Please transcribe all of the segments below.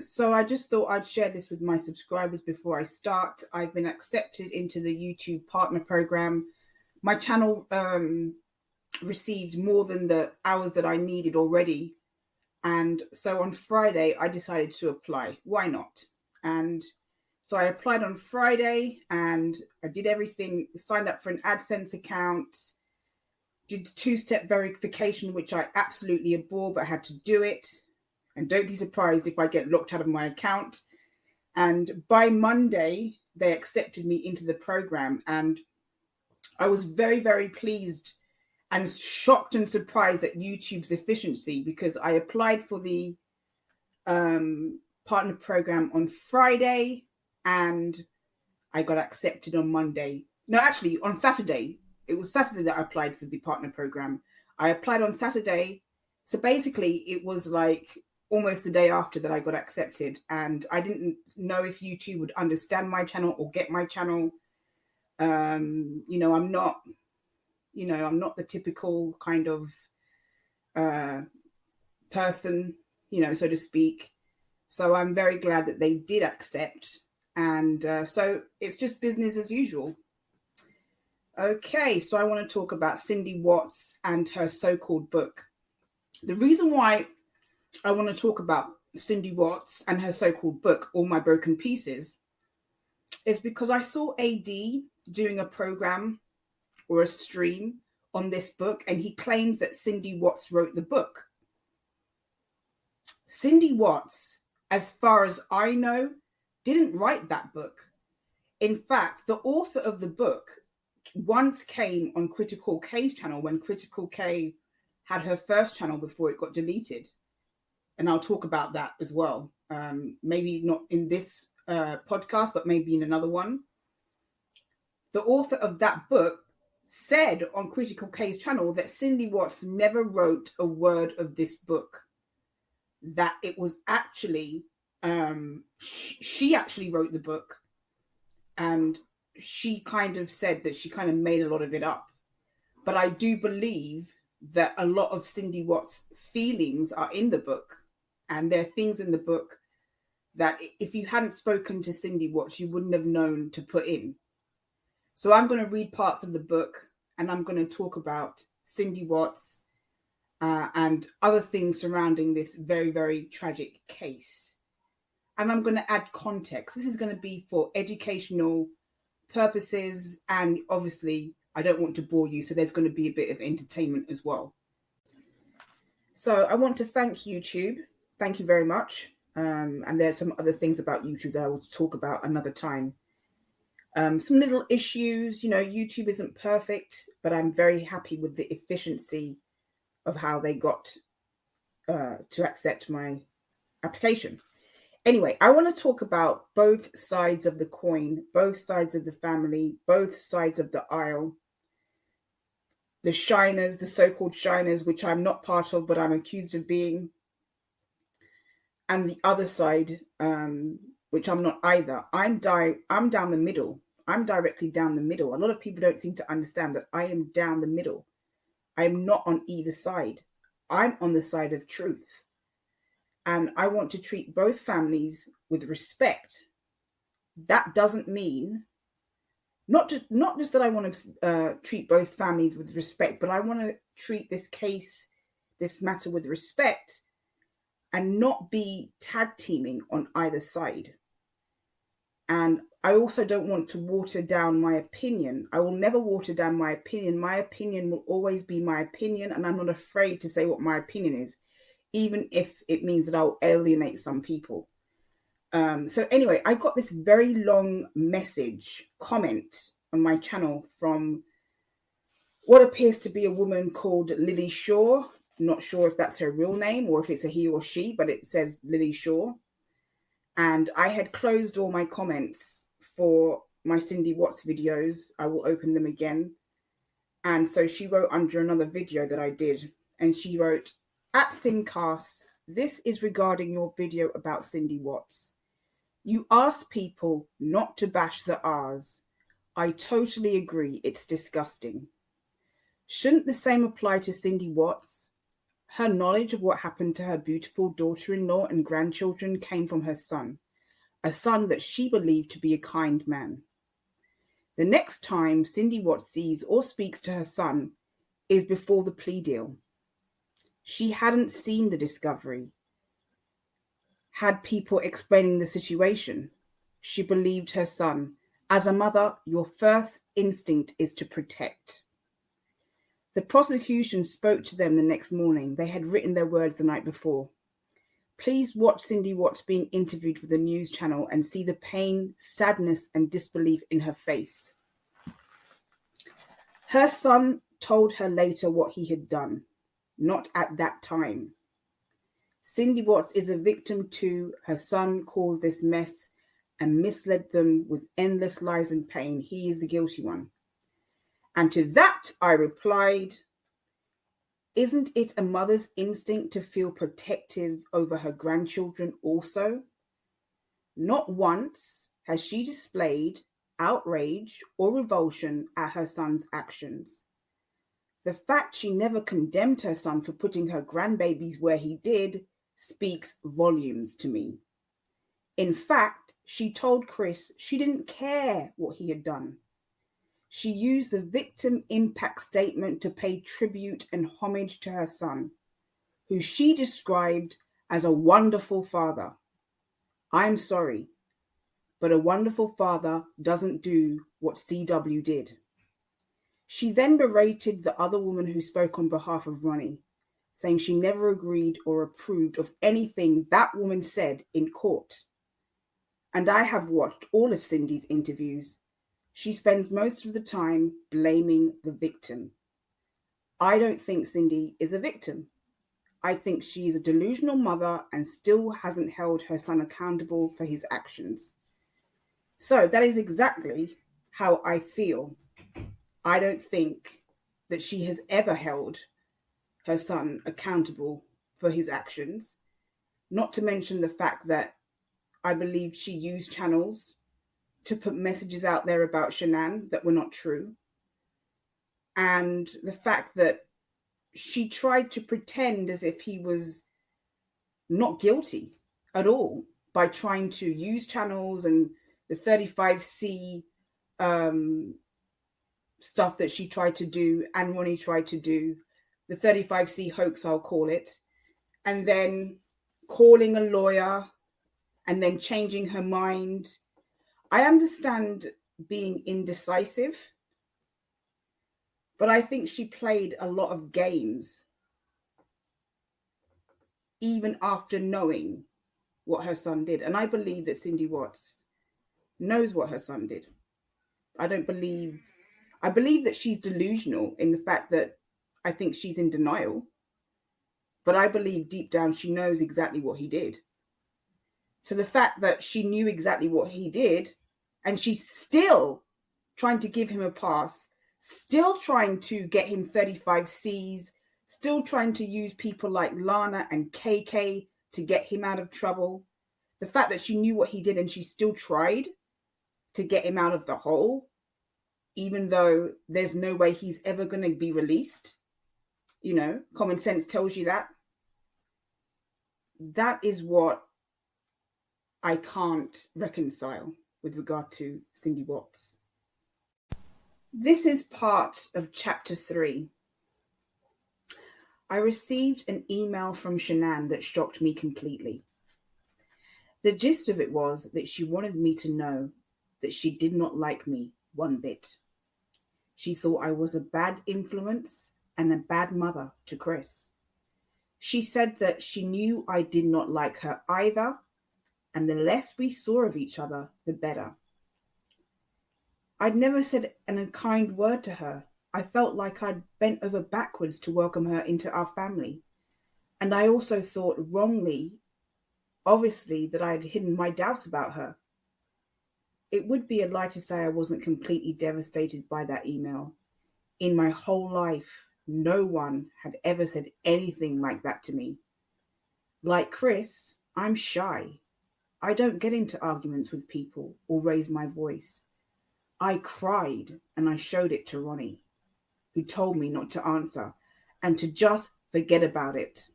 So I just thought I'd share this with my subscribers before I start. I've been accepted into the YouTube Partner Program. My channel received more than the hours that I needed already. And so on Friday, I decided to apply. Why not? And so I applied on Friday and I did everything, signed up for an AdSense account, did two-step verification, which I absolutely abhor, but I had to do it. And don't be surprised if I get locked out of my account. And by Monday, they accepted me into the program. And I was very, very pleased and shocked and surprised at YouTube's efficiency, because I applied for the partner program on Friday and I got accepted on Monday. No, actually on Saturday. It was Saturday that I applied for the partner program. I applied on Saturday. So basically it was like almost the day after that I got accepted, and I didn't know if YouTube would understand my channel or get my channel. I'm not the typical kind of person, so to speak. So I'm very glad that they did accept. And so it's just business as usual. Okay, so I want to talk about Cindy Watts and her so-called book. The reason why I want to talk about Cindy Watts and her so-called book, All My Broken Pieces, is because I saw AD doing a program or a stream on this book, and he claimed that Cindy Watts wrote the book. Cindy Watts, as far as I know, didn't write that book. In fact, the author of the book once came on Critical K's channel when Critical K had her first channel before it got deleted. And I'll talk about that as well. Maybe not in this podcast, but maybe in another one. The author of that book said on Critical K's channel that Cindy Watts never wrote a word of this book. That it was actually, she actually wrote the book. And she kind of said that she kind of made a lot of it up. But I do believe that a lot of Cindy Watts' feelings are in the book. And there are things in the book that if you hadn't spoken to Cindy Watts, you wouldn't have known to put in. So I'm going to read parts of the book and I'm going to talk about Cindy Watts and other things surrounding this very, very tragic case. And I'm going to add context. This is going to be for educational purposes. And obviously, I don't want to bore you. So there's going to be a bit of entertainment as well. So I want to thank YouTube. Thank you very much. And there's some other things about YouTube that I will talk about another time. Some little issues, YouTube isn't perfect, but I'm very happy with the efficiency of how they got to accept my application. Anyway, I want to talk about both sides of the coin, both sides of the family, both sides of the aisle. The shiners, the so-called shiners, which I'm not part of, but I'm accused of being. And the other side, which I'm not either. I'm down the middle. I'm directly down the middle. A lot of people don't seem to understand that I am down the middle. I am not on either side. I'm on the side of truth. And I want to treat both families with respect. That doesn't mean, not just that I want to treat both families with respect, but I want to treat this matter with respect and not be tag teaming on either side. And I also don't want to water down my opinion. I will never water down my opinion. My opinion will always be my opinion, and I'm not afraid to say what my opinion is, even if it means that I'll alienate some people. So anyway, I got this very long comment on my channel from what appears to be a woman called Lily Shaw. I'm not sure if that's her real name or if it's a he or she, but it says Lily Shaw. And I had closed all my comments for my Cindy Watts videos. I will open them again. And so she wrote under another video that I did. And she wrote, "At Simcast, this is regarding your video about Cindy Watts. You asked people not to bash the R's. I totally agree. It's disgusting. Shouldn't the same apply to Cindy Watts? Her knowledge of what happened to her beautiful daughter-in-law and grandchildren came from her son, a son that she believed to be a kind man. The next time Cindy Watts sees or speaks to her son is before the plea deal. She hadn't seen the discovery, had people explaining the situation. She believed her son. As a mother, your first instinct is to protect. The prosecution spoke to them the next morning. They had written their words the night before. Please watch Cindy Watts being interviewed with the news channel and see the pain, sadness, and disbelief in her face. Her son told her later what he had done, not at that time. Cindy Watts is a victim too. Her son caused this mess and misled them with endless lies and pain. He is the guilty one. And to that I replied, isn't it a mother's instinct to feel protective over her grandchildren also? Not once has she displayed outrage or revulsion at her son's actions. The fact she never condemned her son for putting her grandbabies where he did speaks volumes to me. In fact, she told Chris she didn't care what he had done. She used the victim impact statement to pay tribute and homage to her son, who she described as a wonderful father. I'm sorry, but a wonderful father doesn't do what CW did. She then berated the other woman who spoke on behalf of Ronnie, saying she never agreed or approved of anything that woman said in court. And I have watched all of Cindy's interviews. She spends most of the time blaming the victim. I don't think Cindy is a victim. I think she is a delusional mother and still hasn't held her son accountable for his actions. So that is exactly how I feel. I don't think that she has ever held her son accountable for his actions, not to mention the fact that I believe she used channels to put messages out there about Shanann that were not true. And the fact that she tried to pretend as if he was not guilty at all by trying to use channels and the 35C stuff that she tried to do and Ronnie tried to do, the 35C hoax, I'll call it, and then calling a lawyer and then changing her mind. I understand being indecisive, but I think she played a lot of games, even after knowing what her son did. And I believe that Cindy Watts knows what her son did. I believe that she's delusional in the fact that I think she's in denial, but I believe deep down she knows exactly what he did. So the fact that she knew exactly what he did and she's still trying to give him a pass, still trying to get him 35Cs, still trying to use people like Lana and KK to get him out of trouble. The fact that she knew what he did and she still tried to get him out of the hole, even though there's no way he's ever going to be released. You know, common sense tells you that. That is what I can't reconcile with regard to Cindy Watts. This is part of chapter 3. I received an email from Shanann that shocked me completely. The gist of it was that she wanted me to know that she did not like me one bit. She thought I was a bad influence and a bad mother to Chris. She said that she knew I did not like her either, and the less we saw of each other, the better. I'd never said an unkind word to her. I felt like I'd bent over backwards to welcome her into our family. And I also thought wrongly, obviously, that I had hidden my doubts about her. It would be a lie to say I wasn't completely devastated by that email. In my whole life, no one had ever said anything like that to me. Like Chris, I'm shy. I don't get into arguments with people or raise my voice. I cried and I showed it to Ronnie, who told me not to answer and to just forget about it.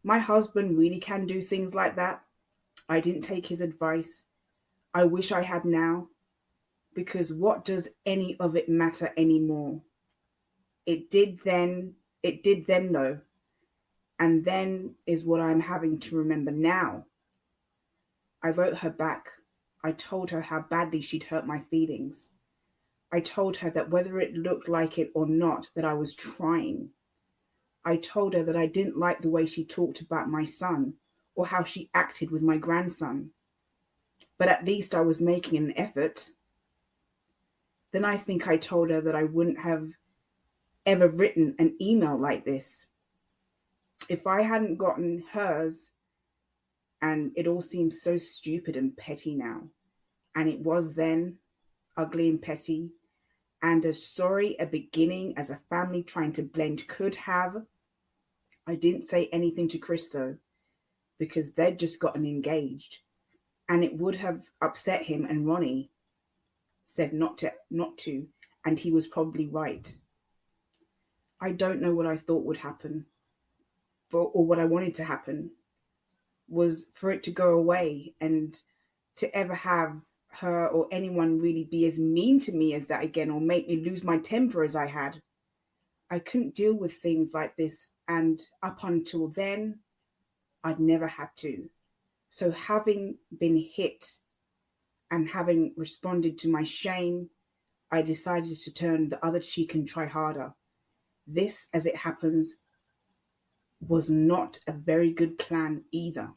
My husband really can do things like that. I didn't take his advice. I wish I had now, because what does any of it matter anymore? It did then though. And then is what I'm having to remember now. I wrote her back. I told her how badly she'd hurt my feelings. I told her that whether it looked like it or not, that I was trying. I told her that I didn't like the way she talked about my son or how she acted with my grandson. But at least I was making an effort. Then I think I told her that I wouldn't have ever written an email like this. If I hadn't gotten hers, and it all seems so stupid and petty now, and it was then ugly and petty, and as sorry a beginning as a family trying to blend could have. I didn't say anything to Chris though, because they'd just gotten engaged, and it would have upset him, and Ronnie said not to, and he was probably right. I don't know what I thought would happen, or what I wanted to happen was for it to go away and to ever have her or anyone really be as mean to me as that again, or make me lose my temper as I had. I couldn't deal with things like this, and up until then, I'd never had to. So having been hit and having responded to my shame, I decided to turn the other cheek and try harder. This, as it happens, was not a very good plan either.